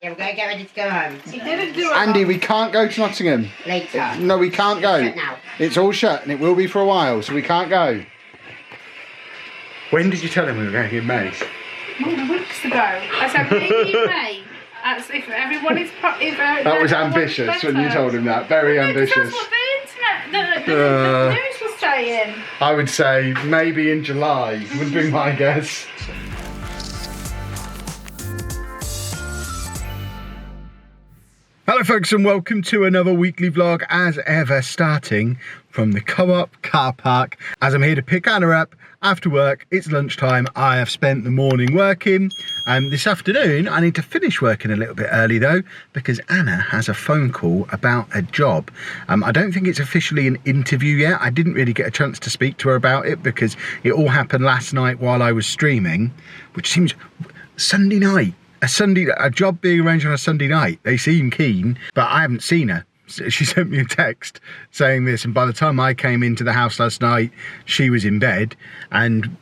Yeah, we're going to get ready to go home. He didn't do it. Andy, we can't go to Nottingham. Later. No, we can't go. It's shut now. It's all shut and it will be for a while, so we can't go. When did you tell him we were going in May? More than weeks ago. I said maybe in May. As if everyone is... That was ambitious when you told him that. Very ambitious. That's what the internet, the news was saying. I would say maybe in July would be my guess. Hello folks and welcome to another weekly vlog, as ever starting from the Co-op car park. As I'm here to pick Anna up after work, it's lunchtime. I have spent the morning working and this afternoon I need to finish working a little bit early though, because Anna has a phone call about a job. I don't think it's officially an interview yet. I didn't really get a chance to speak to her about it because it all happened last night while I was streaming, which seems Sunday night. A job being arranged on a Sunday night. They seem keen, but I haven't seen her. She sent me a text saying this, and by the time I came into the house last night, she was in bed, and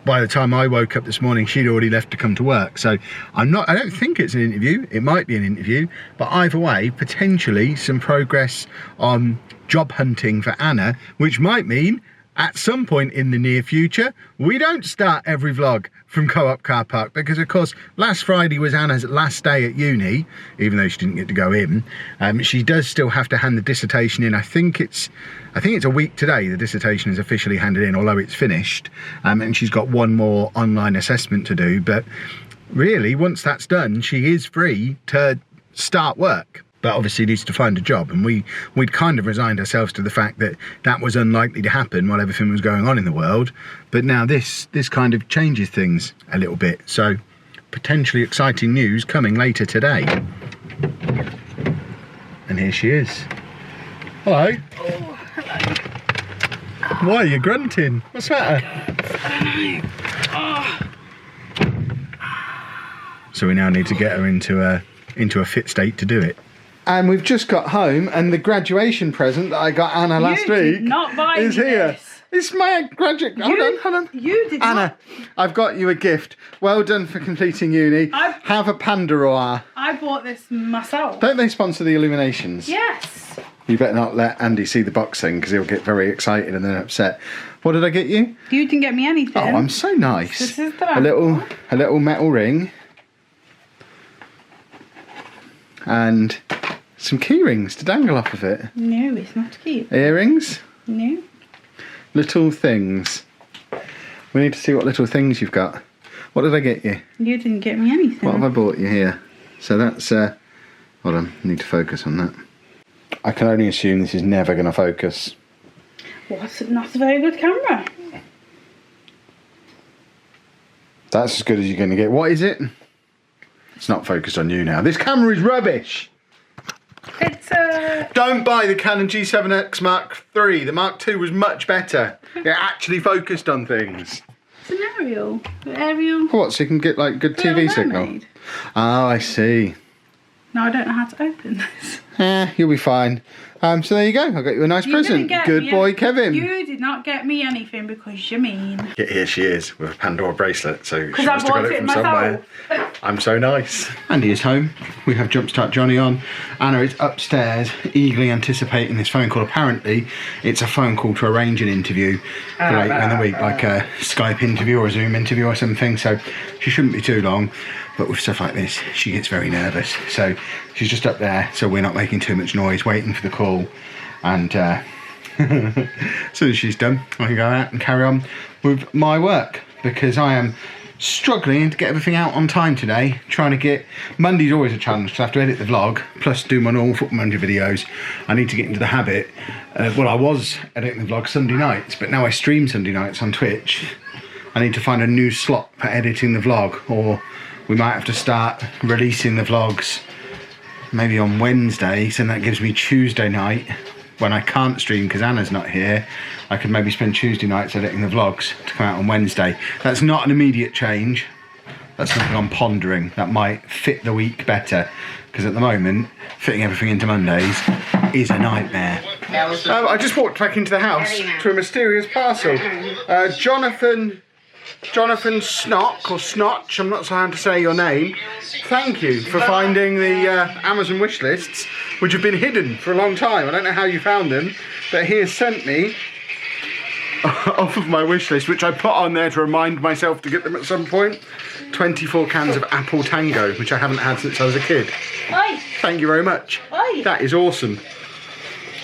by the time I woke up this morning, she'd already left to come to work. So I don't think it's an interview. It might be an interview, but either way, potentially some progress on job hunting for Anna, which might mean at some point in the near future, we don't start every vlog from Co-op car park, because of course last Friday was Anna's last day at uni, even though she didn't get to go in. She does still have to hand the dissertation in. I think it's a week today the dissertation is officially handed in, although it's finished, and she's got one more online assessment to do. But really, once that's done, she is free to start work. But obviously needs to find a job, and we'd kind of resigned ourselves to the fact that that was unlikely to happen while everything was going on in the world. But now this kind of changes things a little bit, so potentially exciting news coming later today. And here she is. Hello. Oh, hello. Why are you grunting? What's the matter? I don't know. Oh. So we now need to get her into a fit state to do it. And we've just got home, and the graduation present that I got Anna last week is here. This. It's my graduate. Hold on. You did Anna, I've got you a gift. Well done for completing uni. Have a Pandora. I bought this myself. Don't they sponsor the Illuminations? Yes. You better not let Andy see the box thing, because he'll get very excited and then upset. What did I get you? You didn't get me anything. Oh, I'm so nice. This is the a little metal ring. And some key rings to dangle off of it. No, it's not cute. Earrings. No. Little things. We need to see what little things you've got. What did I get you? You didn't get me anything. What have I bought you here? So that's, hold on, I need to focus on that. I can only assume this is never going to focus. What's not a very good camera? That's as good as you're going to get. What is it? It's not focused on you now. This camera is rubbish. It's Don't buy the Canon G7X Mark III. The Mark II was much better. It actually focused on things. It's an aerial. Aerial. What, so you can get like good TV signal? Oh, I see. No, I don't know how to open this. You'll be fine. So there you go. I got you a nice present. Good boy, Kevin. You did not get me anything because you're mean. Here she is with a Pandora bracelet. So she I must have got bought it from myself. somewhere. I'm so nice. Andy is home. We have Jumpstart Johnny on. Anna is upstairs, eagerly anticipating this phone call. Apparently, it's a phone call to arrange an interview for later in the week, like a Skype interview or a Zoom interview or something. So she shouldn't be too long. But with stuff like this, she gets very nervous. So she's just up there, so we're not making too much noise, waiting for the call. And as soon as she's done, I can go out and carry on with my work, because I am struggling to get everything out on time today. Trying to get... Monday's always a challenge, because I have to edit the vlog, plus do my normal Football Manager videos. I need to get into the habit. Well, I was editing the vlog Sunday nights, but now I stream Sunday nights on Twitch. I need to find a new slot for editing the vlog, or we might have to start releasing the vlogs maybe on Wednesdays, and that gives me Tuesday night when I can't stream because Anna's not here. I could maybe spend Tuesday nights editing the vlogs to come out on Wednesday. That's not an immediate change. That's something I'm pondering. That might fit the week better, because at the moment, fitting everything into Mondays is a nightmare. I just walked back into the house to a mysterious parcel. Jonathan Jonathan Snock, or Snotch, I'm not so how to say your name. Thank you for finding the Amazon wish lists, which have been hidden for a long time. I don't know how you found them, but he has sent me off of my wish list, which I put on there to remind myself to get them at some point. 24 cans of Apple Tango, which I haven't had since I was a kid. Oi. Thank you very much. Oi. That is awesome.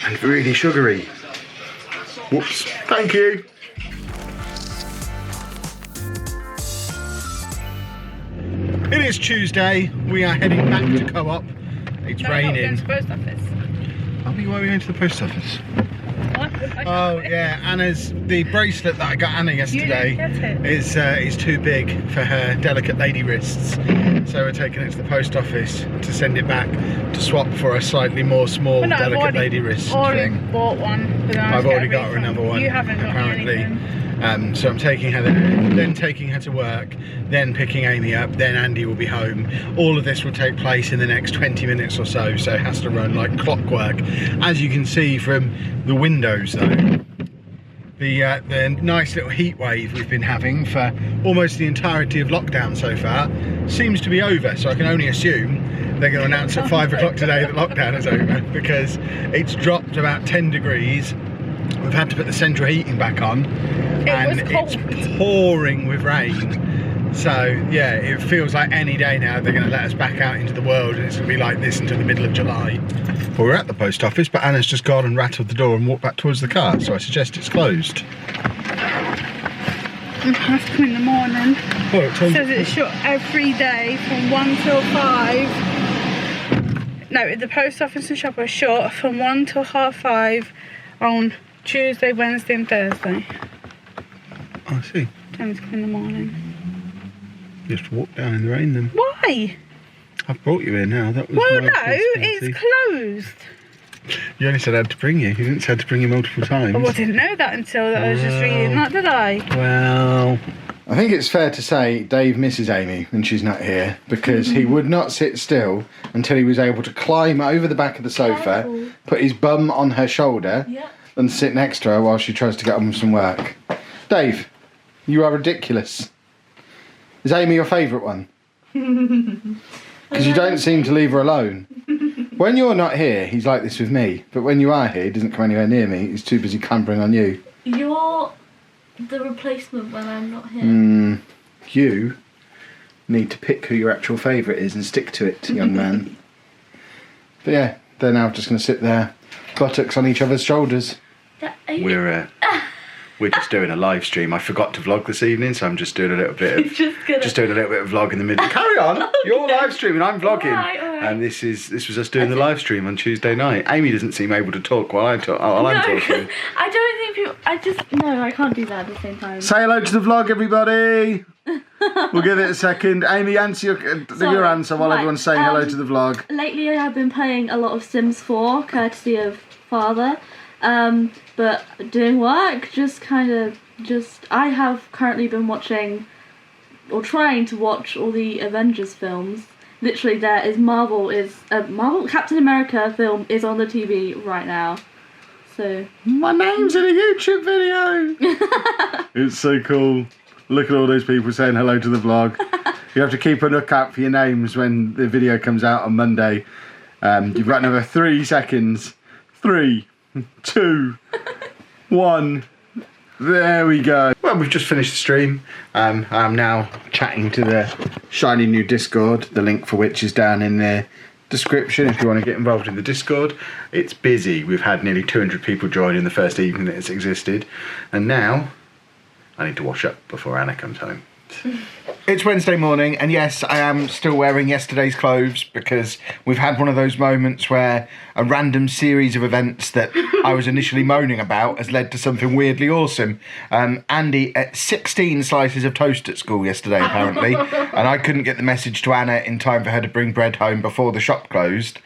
And really sugary. Whoops. Thank you. It is Tuesday. We are heading back to Co-op. It's raining. Going to the post office. Why are we going to the post office? What? Oh yeah, Anna's, the bracelet that I got Anna yesterday is too big for her delicate lady wrists, so we're taking it to the post office to send it back to swap for a slightly more small delicate lady wrist thing. Bought one. I've already got her another one. You haven't got apparently. So I'm taking her there, then taking her to work, then picking Amy up, then Andy will be home. All of this will take place in the next 20 minutes or so, so it has to run like clockwork. As you can see from the windows though, the nice little heat wave we've been having for almost the entirety of lockdown so far seems to be over, so I can only assume they're going to announce at 5 o'clock today that lockdown is over, because it's dropped about 10 degrees. We've had to put the central heating back on, and it's pouring with rain. So yeah, it feels like any day now they're going to let us back out into the world, and it's going to be like this until the middle of July. Well, we're at the post office, but Anna's just gone and rattled the door and walked back towards the car, so I suggest it's closed. I have to come in the morning. Oh, It says it's shut every day from 1 till 5. No, the post office and shop are shut from 1 till 5:30 on Tuesday, Wednesday and Thursday. I see. Time to come in the morning. Just walk down in the rain then. Why? I've brought you here now. That was Well, my no, responsibility. it's closed. You only said I had to bring you. You didn't say I had to bring you multiple times. Oh, I didn't know that until I was just reading that, did I? Well, I think it's fair to say Dave misses Amy when she's not here, because he would not sit still until he was able to climb over the back of the sofa, put his bum on her shoulder, and sit next to her while she tries to get on with some work. Dave, you are ridiculous. Is Amy your favourite one? Because you don't seem to leave her alone. When you're not here, he's like this with me, but when you are here, he doesn't come anywhere near me. He's too busy clambering on you. You're the replacement when I'm not here. You need to pick who your actual favourite is and stick to it, young man. But yeah, they're now just going to sit there, buttocks on each other's shoulders. We're just doing a live stream. I forgot to vlog this evening, so I'm just doing a little bit of just doing a little bit of vlog in the middle. Carry on. You're live streaming. I'm vlogging. Right. And this was us doing the live stream on Tuesday night. Amy doesn't seem able to talk while I'm talking. I don't think people. I can't do that at the same time. Say hello to the vlog, everybody. We'll give it a second. Amy, answer your answer while everyone's saying hello to the vlog. Lately, I have been playing a lot of Sims 4, courtesy of Father. But doing work, I have currently been watching, or trying to watch, all the Avengers films. Literally, Marvel Captain America film is on the TV right now. So my name's in a YouTube video. It's so cool. Look at all those people saying hello to the vlog. You have to keep a lookout for your names when the video comes out on Monday. You've got another 3 seconds. 3, 2, 1. There we go. Well, we've just finished the stream. I'm now chatting to the shiny new Discord, the link for which is down in the description if you want to get involved in the Discord. It's busy. We've had nearly 200 people join in the first evening that it's existed. And now I need to wash up before Anna comes home. It's Wednesday morning, and yes, I am still wearing yesterday's clothes because we've had one of those moments where a random series of events that I was initially moaning about has led to something weirdly awesome. Andy ate 16 slices of toast at school yesterday, apparently, and I couldn't get the message to Anna in time for her to bring bread home before the shop closed,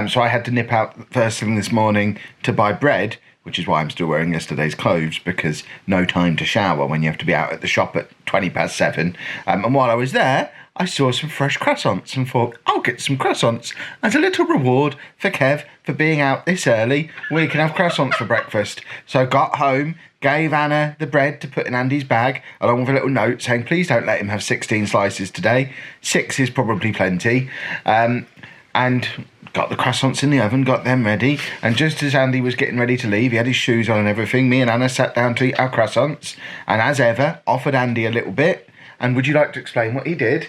so I had to nip out first thing this morning to buy bread, which is why I'm still wearing yesterday's clothes, because no time to shower when you have to be out at the shop at 7:20. And while I was there, I saw some fresh croissants and thought, I'll get some croissants as a little reward for Kev for being out this early. We can have croissants for breakfast. So I got home, gave Anna the bread to put in Andy's bag, along with a little note saying, please don't let him have 16 slices today. 6 is probably plenty. And got the croissants in the oven, got them ready, and just as Andy was getting ready to leave, he had his shoes on and everything, me and Anna sat down to eat our croissants, and as ever, offered Andy a little bit. And would you like to explain what he did?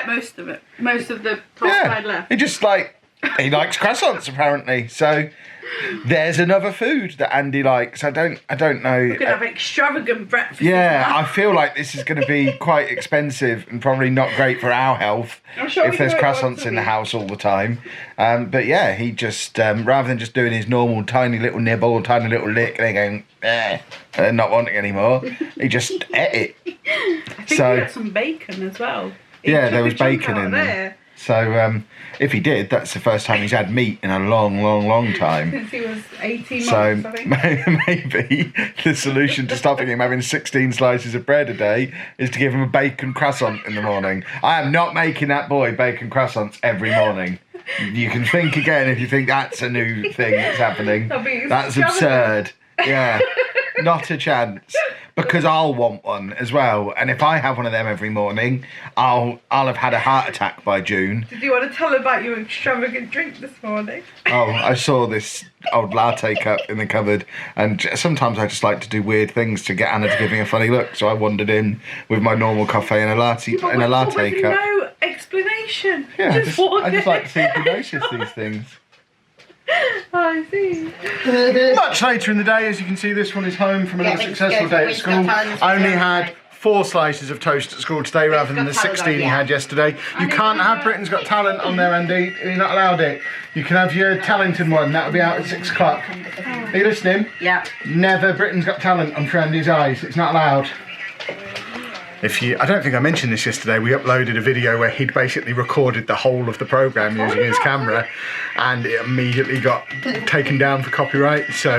Most of it. Most of the top side left. He just he likes croissants apparently, so there's another food that Andy likes. I don't know. We're gonna have extravagant breakfast. Yeah, I feel like this is going to be quite expensive and probably not great for our health if there's croissants in the house all the time. But yeah, he just rather than just doing his normal tiny little nibble or tiny little lick and then going and not wanting anymore, he just ate it. I think we had some bacon as well. Yeah, there was bacon in there. So if he did, that's the first time he's had meat in a long time. Since he was 18 months, I think. So maybe the solution to stopping him having 16 slices of bread a day is to give him a bacon croissant in the morning. I am not making that boy bacon croissants every morning. You can think again if you think that's a new thing that's happening. That's absurd. Yeah, not a chance. Because I'll want one as well, and if I have one of them every morning, I'll have had a heart attack by June. Did you want to tell about your extravagant drink this morning? Oh, I saw this old latte cup in the cupboard, and sometimes I just like to do weird things to get Anna to give me a funny look. So I wandered in with my normal coffee and a latte cup. No explanation. Yeah, I just like to see if you notice these things. I see. Much later in the day, as you can see, this one is home from another successful day at school. I only had 4 slices of toast at school today rather than the 16 he had yesterday. You can't have Britain's Got Talent on there, Andy. You're not allowed it. You can have your Tallington one. That'll be out at 6 o'clock. Are you listening? Yeah. Never Britain's Got Talent on Andy's eyes. It's not allowed. I don't think I mentioned this yesterday, we uploaded a video where he'd basically recorded the whole of the programme using his camera, and it immediately got taken down for copyright, so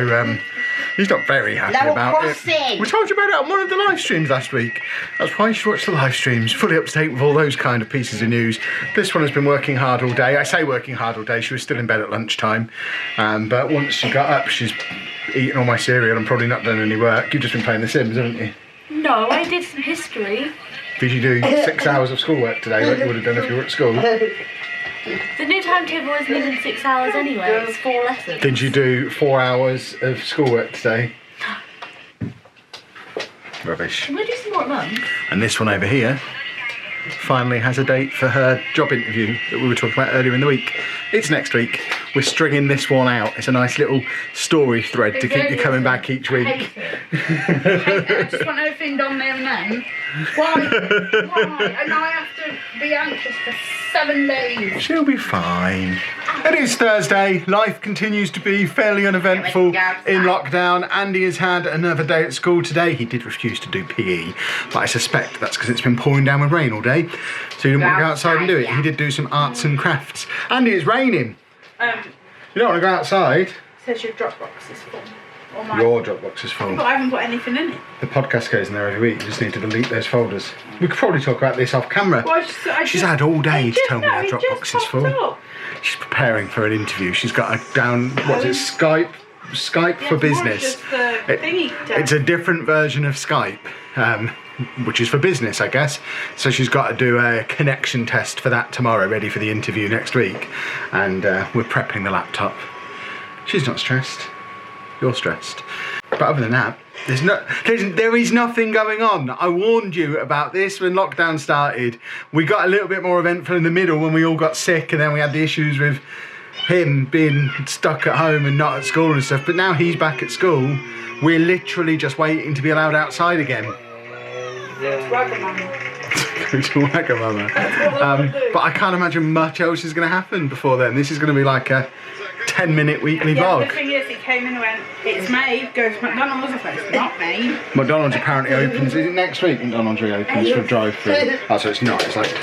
he's not very happy about it. We told you about it on one of the live streams last week. That's why you should watch the live streams, fully up to date with all those kind of pieces of news. This one has been working hard all day. I say working hard all day, she was still in bed at lunchtime, but once she got up, she's eaten all my cereal and probably not done any work. You've just been playing The Sims, haven't you? No, I did some history. Did you do 6 hours of schoolwork today like you would have done if you were at school? The new timetable isn't even 6 hours anyway, it's 4 lessons. Did you do 4 hours of schoolwork today? Rubbish. Can we do some more at Mum? And this one over here finally has a date for her job interview that we were talking about earlier in the week. It's next week. We're stringing this one out. It's a nice little story thread to keep you coming back each week. I just want everything on there and then. Why? And I have to be anxious for 7 days. She'll be fine. It is Thursday. Life continues to be fairly uneventful in lockdown. Andy has had another day at school today. He did refuse to do PE, but I suspect that's because it's been pouring down with rain all day, so he didn't want to go outside and do it. He did do some arts and crafts. Andy, it's raining. You don't want to go outside. Says your Dropbox is full. Your Dropbox is full. But I haven't got anything in it. The podcast goes in there every week. You just need to delete those folders. We could probably talk about this off camera. Well, She's had all day to tell me her Dropbox is full. Up. She's preparing for an interview. She's got a down, what's it, Skype for business. It's a different version of Skype, which is for business, I guess. So she's got to do a connection test for that tomorrow, ready for the interview next week. And we're prepping the laptop. She's not stressed. You're stressed. But other than that, there is nothing going on. I warned you about this when lockdown started. We got a little bit more eventful in the middle when we all got sick, and then we had the issues with him being stuck at home and not at school and stuff. But now he's back at school. We're literally just waiting to be allowed outside again. Go to Wagamama. But I can't imagine much else is going to happen before then. This is going to be like a 10-minute weekly vlog. The thing is, he came in and went, it's May, go to McDonald's. I thought, it's not May. McDonald's apparently opens, is it next week McDonald's reopens for drive-through? Oh, so it's not, it's like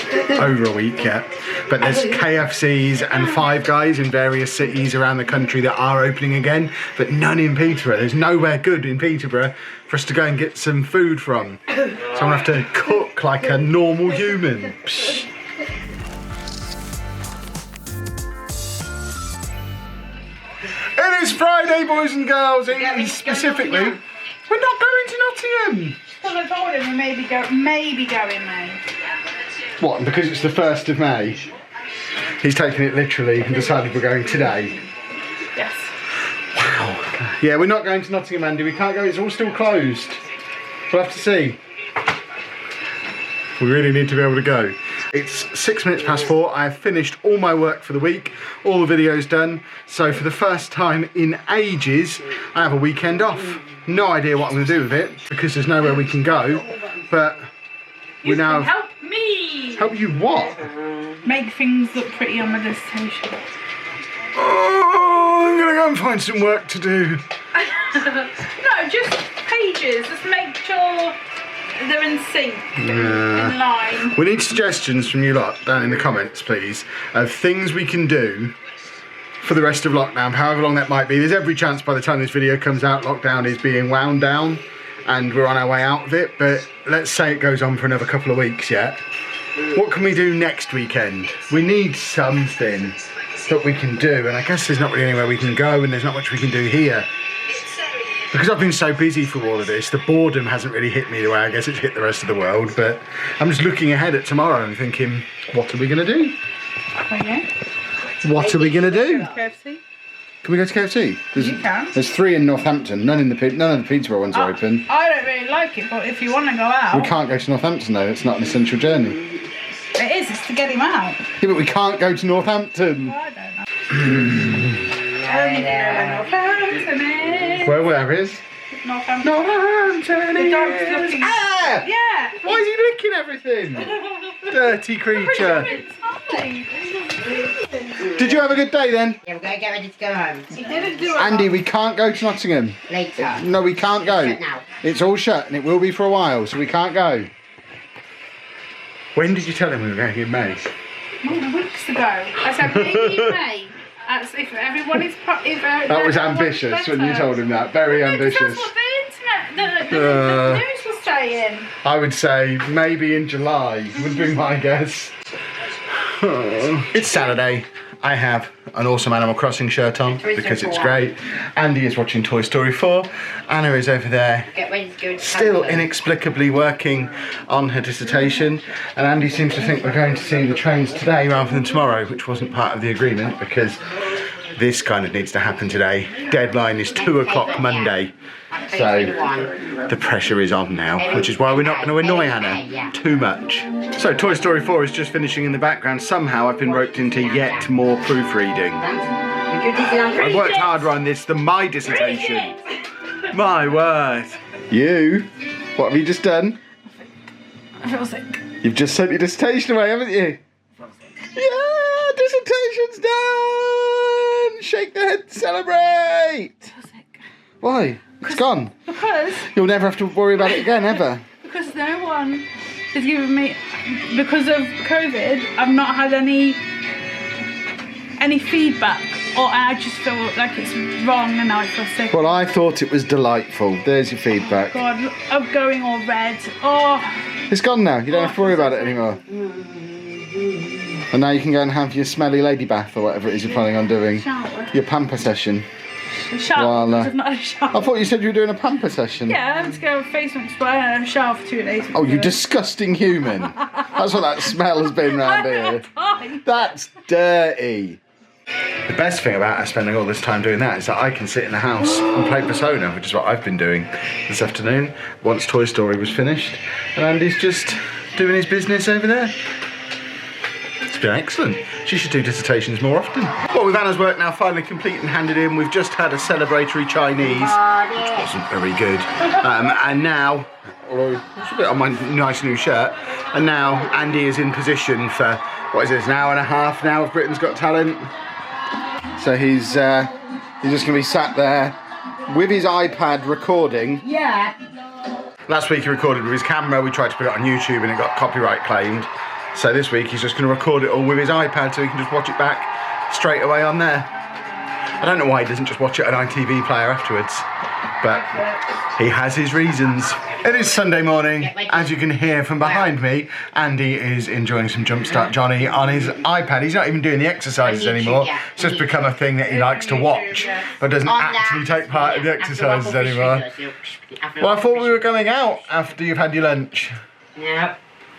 over a week yet. But there's KFCs and Five Guys in various cities around the country that are opening again, but none in Peterborough. There's nowhere good in Peterborough for us to go and get some food from. So I'm going to have to cook like a normal human. Psh. It's Friday, boys and girls. Specifically, we're not going to Nottingham. Because I told him we maybe go in May. What, because it's the 1st of May? He's taken it literally and decided we're going today. Yes. Wow. Yeah, we're not going to Nottingham, Andy. We can't go. It's all still closed. We'll have to see. We really need to be able to go. It's 6 minutes past 4. I have finished all my work for the week. All the videos done. So for the first time in ages, I have a weekend off. No idea what I'm going to do with it because there's nowhere we can go. But we now help me. Help you what? Make things look pretty on my dissertation. Oh, I'm going to go and find some work to do. No, just pages. Just make sure they're in sync, in line. We need suggestions from you lot down in the comments, please, of things we can do for the rest of lockdown, however long that might be. There's every chance by the time this video comes out, lockdown is being wound down and we're on our way out of it, but let's say it goes on for another couple of weeks yet. What can we do next weekend? We need something that we can do, and I guess there's not really anywhere we can go and there's not much we can do here. Because I've been so busy for all of this, the boredom hasn't really hit me the way I guess it's hit the rest of the world, but I'm just looking ahead at tomorrow and thinking, what are we going to do? Oh, yeah? What are we going to do? KFC? Can we go to KFC? You can. There's 3 in Northampton, none of the Peterborough ones are open. I don't really like it, but if you want to go out... We can't go to Northampton though, it's not an essential journey. It is, it's to get him out. Yeah, but we can't go to Northampton. I don't know. I don't even know where Northampton is. Where is? Northampton. Northampton The dog's looking... Ah! Yeah. Why is he licking everything? Dirty creature. Did you have a good day then? Yeah, we're going to get ready to go home. He didn't do it. Andy, we can't go to Nottingham. Later. No, we can't go. Shut now. It's all shut and it will be for a while, so we can't go. When did you tell him we were going in May? Weeks ago. I said maybe in May. As if everyone is... That was ambitious when you told him that. Very ambitious. That's what the internet, the news was saying. I would say maybe in July would be my guess. It's Saturday. I have an awesome Animal Crossing shirt on because it's great. Andy is watching Toy Story 4. Anna is over there Get ready to go to still Canada. inexplicably working on her dissertation, and Andy seems to think we're going to see the trains today rather than tomorrow, which wasn't part of the agreement because this kind of needs to happen today. Deadline is 2 o'clock Monday, so the pressure is on now, which is why we're not going to annoy Hannah too much. So Toy Story 4 is just finishing in the background. Somehow I've been roped into yet more proofreading. I've worked harder on this than my dissertation. My word. You? What have you just done? I feel sick. You've just sent your dissertation away, haven't you? Yeah, dissertation's done! Shake the head, celebrate! I feel sick. Why? It's gone. Because You'll never have to worry about it again, ever. Because no one has given me, because of COVID, I've not had any feedback, or I just feel like it's wrong and now I feel sick. Well, I thought it was delightful. There's your feedback. God, I'm going all red. Oh, It's gone now. You don't have to worry about it anymore. And now you can go and have your smelly lady bath or whatever it is you're planning on doing. shower. Your pamper session. Shower. Well, Because I've not had a shower. I thought you said you were doing a pamper session. Yeah, I'm just going to face my spray and have a shower for 2 days. Oh, you disgusting human. That's what that smell has been round here. That's dirty. The best thing about us spending all this time doing that is that I can sit in the house and play Persona, which is what I've been doing this afternoon once Toy Story was finished. And Andy's just doing his business over there. It's been excellent. She should do dissertations more often. Well, with Anna's work now finally complete and handed in, we've just had a celebratory Chinese. It wasn't very good. And now, although it's a bit on my nice new shirt, and now Andy is in position for, what is this, an hour and a half now of Britain's Got Talent. So he's just going to be sat there with his iPad recording. Yeah. Last week he recorded with his camera. We tried to put it on YouTube and it got copyright claimed. So this week he's just going to record it all with his iPad so he can just watch it back straight away on there. I don't know why he doesn't just watch it on ITV player afterwards, but he has his reasons. It is Sunday morning. As you can hear from behind me, Andy is enjoying some Jumpstart Johnny on his iPad. He's not even doing the exercises anymore. It's just become a thing that he likes to watch, but doesn't actually take part in the exercises anymore. Well, I thought we were going out after you've had your lunch. No.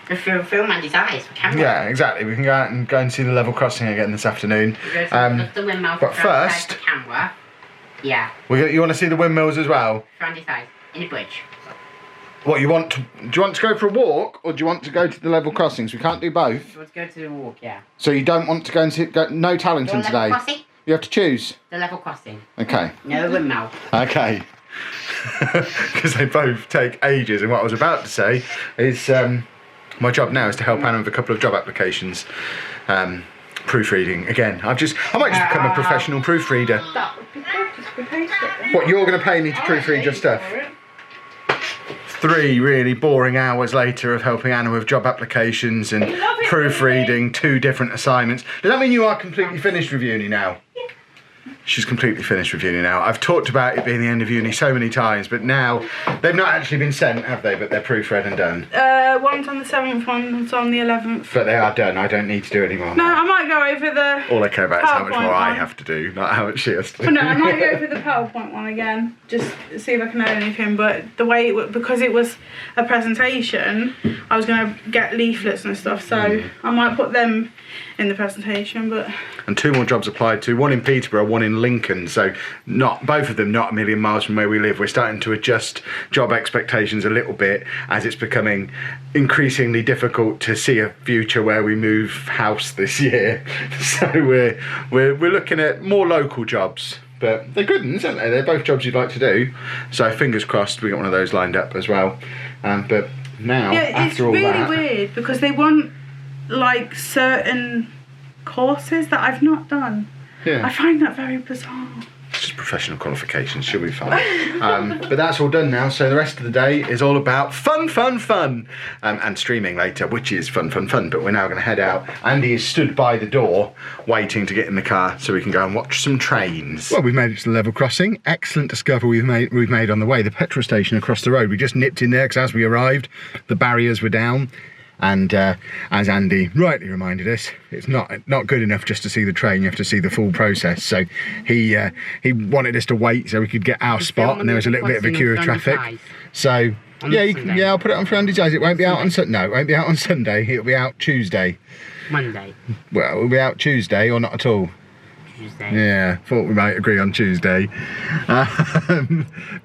If you film Andy's eyes, we can. Yeah, exactly. We can go out and see the level crossing again this afternoon. But first, yeah. You want to see the windmills as well? For Andy's eyes, in the bridge. What do you want to go for a walk, or do you want to go to the level crossings? We can't do both. You want to go to the walk, yeah. So you don't want to go and no Tallington today? Crossing? You have to choose. The level crossing. Okay. No windmill. Okay. Because they both take ages, and what I was about to say is my job now is to help Anna with a couple of job applications. Proofreading again. I might just become a professional proofreader. That would be good. Just replace it. What, you're going to pay me to proofread your stuff? 3 really boring hours later of helping Anna with job applications and proofreading 2 different assignments. Does that mean you are completely finished with uni now? She's completely finished with uni now. I've talked about it being the end of uni so many times, but now they've not actually been sent, have they? But they're proofread and done. One's on the 7th, one's on the 11th. But they are done. I don't need to do any more. No, I might go over the... All I care about is how much more PowerPoint I one. have to do, not how much she has to do. Well, no, I might go for the PowerPoint one again, just see if I can add anything. But the way because it was a presentation, I was going to get leaflets and stuff, so I might put them in the presentation. But and 2 more jobs applied to, one in Peterborough, one in Lincoln, so both of them not a million miles from where we live. We're starting to adjust job expectations a little bit as it's becoming increasingly difficult to see a future where we move house this year. So we're looking at more local jobs. But they're good ones, aren't they? They're both jobs you'd like to do. So fingers crossed we got one of those lined up as well. But now, after all that... it's really weird because they want, like, certain courses that I've not done. Yeah. I find that very bizarre. It's just professional qualifications, she'll be fine. But that's all done now, so the rest of the day is all about fun. And streaming later, which is fun. But we're now going to head out. Andy is stood by the door, waiting to get in the car so we can go and watch some trains. Well, we've made it to the level crossing. Excellent discovery we've made on the way. The petrol station across the road. We just nipped in there because as we arrived, the barriers were down. And as Andy rightly reminded us, it's not good enough just to see the train. You have to see the full process. So he wanted us to wait so we could get our spot, and there was a little bit of a queue of traffic. So yeah, I'll put it on for Andy's eyes. It won't be out on Sunday. No, it won't be out on Sunday. It'll be out Tuesday. Monday. Well, it'll be out Tuesday or not at all. Tuesday. Yeah, thought we might agree on Tuesday.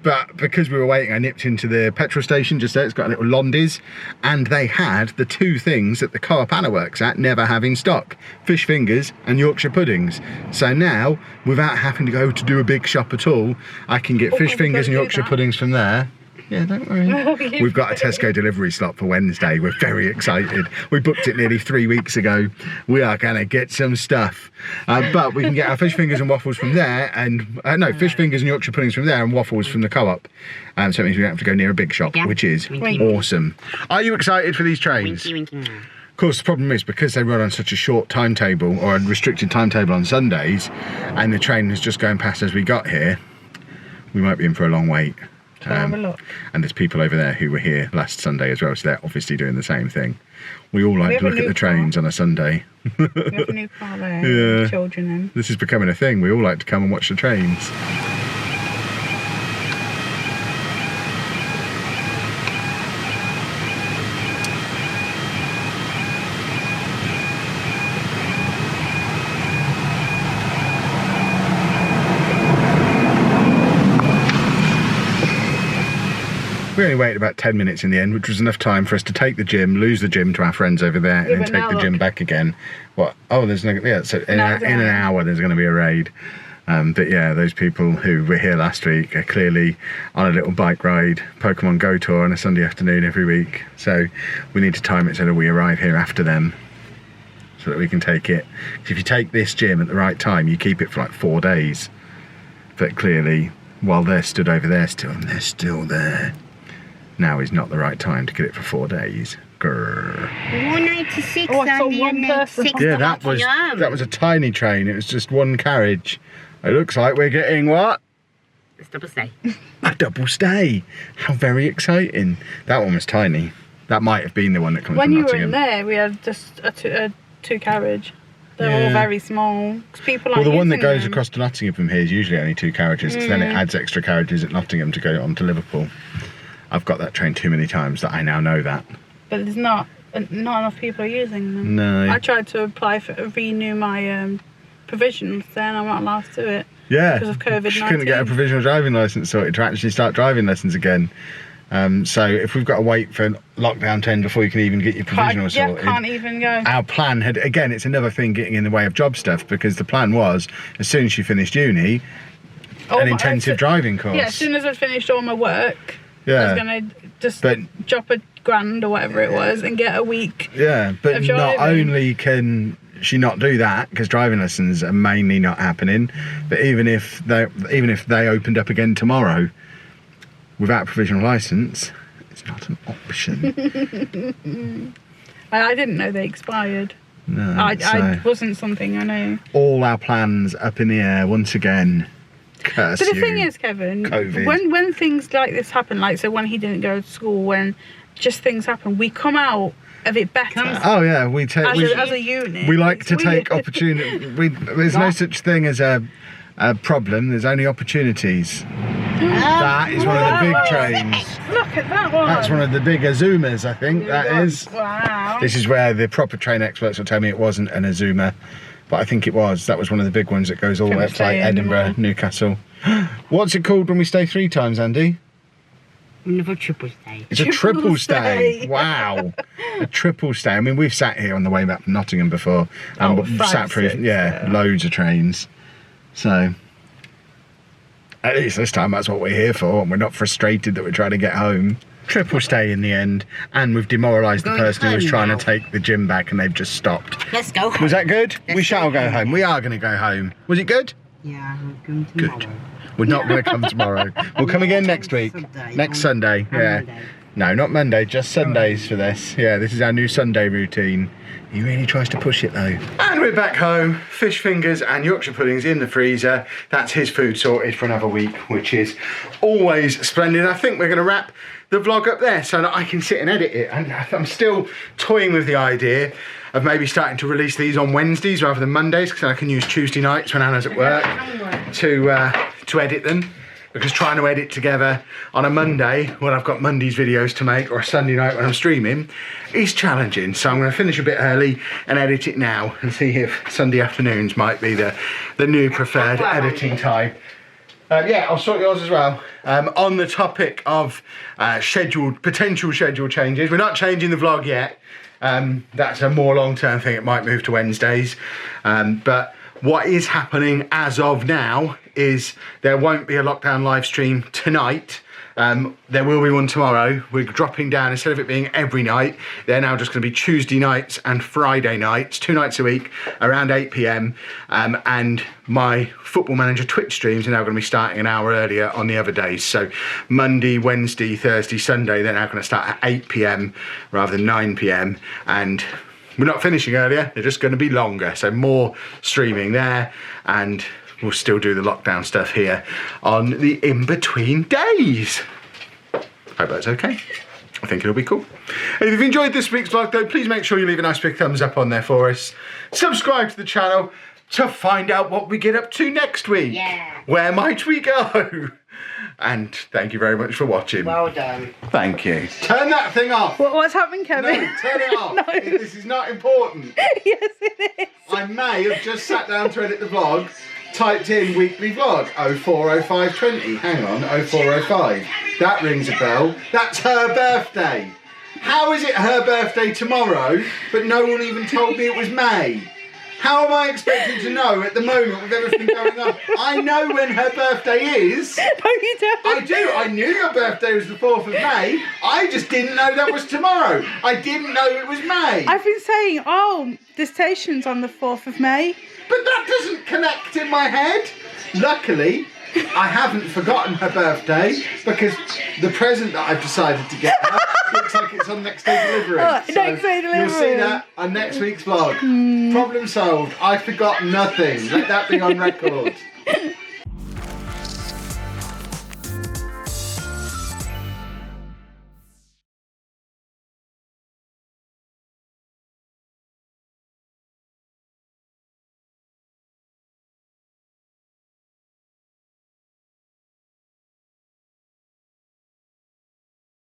But because we were waiting, I nipped into the petrol station just there. It's got a little Londies, and they had the 2 things that the co-op Anna works at never have in stock: fish fingers and Yorkshire puddings. So now, without having to go to do a big shop at all, I can get fish fingers and Yorkshire puddings from there. Yeah, don't worry. We've got a Tesco delivery slot for Wednesday. We're very excited. We booked it nearly 3 weeks ago. We are going to get some stuff. But we can get our fish fingers and waffles from there, and fish fingers and Yorkshire puddings from there, and waffles from the co-op. So it means we don't have to go near a big shop, which is awesome. Are you excited for these trains? Winky. Of course, the problem is because they run on such a short timetable, or a restricted timetable on Sundays, and the train is just going past as we got here, we might be in for a long wait. And there's people over there who were here last Sunday as well, so they're obviously doing the same thing. We all like to look at the trains on a Sunday. We have a new car there, Yeah. with children in. This is becoming a thing. We all like to come and watch the trains. We only waited about 10 minutes in the end, which was enough time for us to take the gym, lose the gym to our friends over there, and then take the gym back again. What? Oh, there's no... Yeah, so in an hour there's going to be a raid. But yeah, those people who were here last week are clearly on a little bike ride, Pokemon Go tour on a Sunday afternoon every week. So we need to time it so that we arrive here after them, so that we can take it. If you take this gym at the right time, you keep it for like 4 days. But clearly, while they're stood over there still, and they're still there, now is not the right time to get it for 4 days. Grrr. 196 I saw one person. Yeah, that was a tiny train. It was just one carriage. It looks like we're getting what? It's double stay. A double stay. How very exciting. That one was tiny. That might have been the one that comes When from you were Nottingham. in there, we had just a two carriage. They're Yeah. all very small. 'Cause people Well, aren't the one that using goes them. across to Nottingham from here is usually only 2 carriages, because then it adds extra carriages at Nottingham to go on to Liverpool. I've got that train too many times that I now know that. But there's not enough people are using them. No. I tried to apply for renew my provisions, then I'm not allowed to do it. Yeah. Because of COVID-19. She couldn't get a provisional driving licence sorted to actually start driving lessons again. So if we've got to wait for lockdown to end before you can even get your provisional sorted. Can't even go. Our plan had, again, it's another thing getting in the way of job stuff, because the plan was, as soon as she finished uni, an intensive driving course. Yeah, as soon as I'd finished all my work, I Yeah. was going to just But drop £1,000 or whatever it was and get a week. yeah, but of not driving. only can she not do that, because driving lessons are mainly not happening, but even if they opened up again tomorrow without a provisional licence, it's not an option. I didn't know they expired. No, I wasn't something I knew. all our plans up in the air once again. Curse But the you. thing is, Kevin, COVID. when things like this happen, like so when he didn't go to school, when just things happen, we come out of it better Oh yeah, we take. as a unit. We like It's to weird. take opportunity. There's no such thing as a problem. There's only opportunities. That is one of the big trains. Look at that one. That's one of the big Azumas, I think. That is. Wow. This is where the proper train experts will tell me it wasn't an Azuma, but I think it was. That was one of the big ones that goes all the way up to like Couldn't say Edinburgh, anymore. Newcastle. What's it called when we stay 3 times, Andy? Another triple stay. It's a triple Triple stay. stay. Wow, a triple stay. I mean, we've sat here on the way back from Nottingham before, and Oh, we've 5, sat through 6, yeah, yeah. loads of trains. So at least this time that's what we're here for, and we're not frustrated that we're trying to get home. Triple stay in the end, and we've demoralised the Going person who was home trying now. to take the gym back, and they've just stopped. Let's go. Was that good? Let's We shall go go home. home. We are going to go home. Was it good? Yeah, I'm going Good. tomorrow. We're not going to come tomorrow. We'll come again next week. Sunday. Next On- Sunday, on yeah. Monday. No, not Monday, just Sundays for this. Yeah, this is our new Sunday routine. He really tries to push it though. And we're back home. Fish fingers and Yorkshire puddings in the freezer. That's his food sorted for another week, which is always splendid. I think we're going to wrap the vlog up there so that I can sit and edit it. And I'm still toying with the idea of maybe starting to release these on Wednesdays rather than Mondays, because I can use Tuesday nights when Anna's at work to edit them. Because trying to edit together on a Monday when I've got Monday's videos to make, or a Sunday night when I'm streaming, is challenging. So I'm going to finish a bit early and edit it now and see if Sunday afternoons might be the new preferred editing time. Yeah, I'll sort yours as well. On the topic of potential schedule changes, we're not changing the vlog yet. That's a more long-term thing. It might move to Wednesdays. But what is happening as of now is there won't be a lockdown live stream tonight. There will be one tomorrow. We're dropping down, instead of it being every night, they're now just going to be Tuesday nights and Friday nights, 2 nights a week, around 8 PM. And my Football Manager Twitch streams are now going to be starting an hour earlier on the other days. So Monday, Wednesday, Thursday, Sunday, they're now going to start at 8 PM rather than 9 PM. And we're not finishing earlier, they're just going to be longer. So more streaming there, and we'll still do the lockdown stuff here on the in-between days. Hope that's okay. I think it'll be cool. And if you've enjoyed this week's vlog though, please make sure you leave a nice big thumbs up on there for us. Subscribe to the channel to find out what we get up to next week. Yeah. Where might we go? And thank you very much for watching. Well done. Thank you. Turn that thing off. What's happening, Kevin? No, turn it off. No. This is not important. Yes, it is. I may have just sat down to edit the vlog, typed in weekly vlog 040520. Hang on, 0405. That rings a bell. That's her birthday. How is it her birthday tomorrow, but no one even told me it was May? How am I expected to know at the moment with everything going on? I know when her birthday is. No, you don't. I do. I knew your birthday was the 4th of May. I just didn't know that was tomorrow. I didn't know it was May. I've been saying, oh, the station's on the 4th of May. But that doesn't connect in my head. Luckily, I haven't forgotten her birthday, because the present that I've decided to get her looks like it's on next day delivery. Oh, next day You'll see delivery. that on next week's vlog. Problem solved. I forgot nothing. Let that be on record.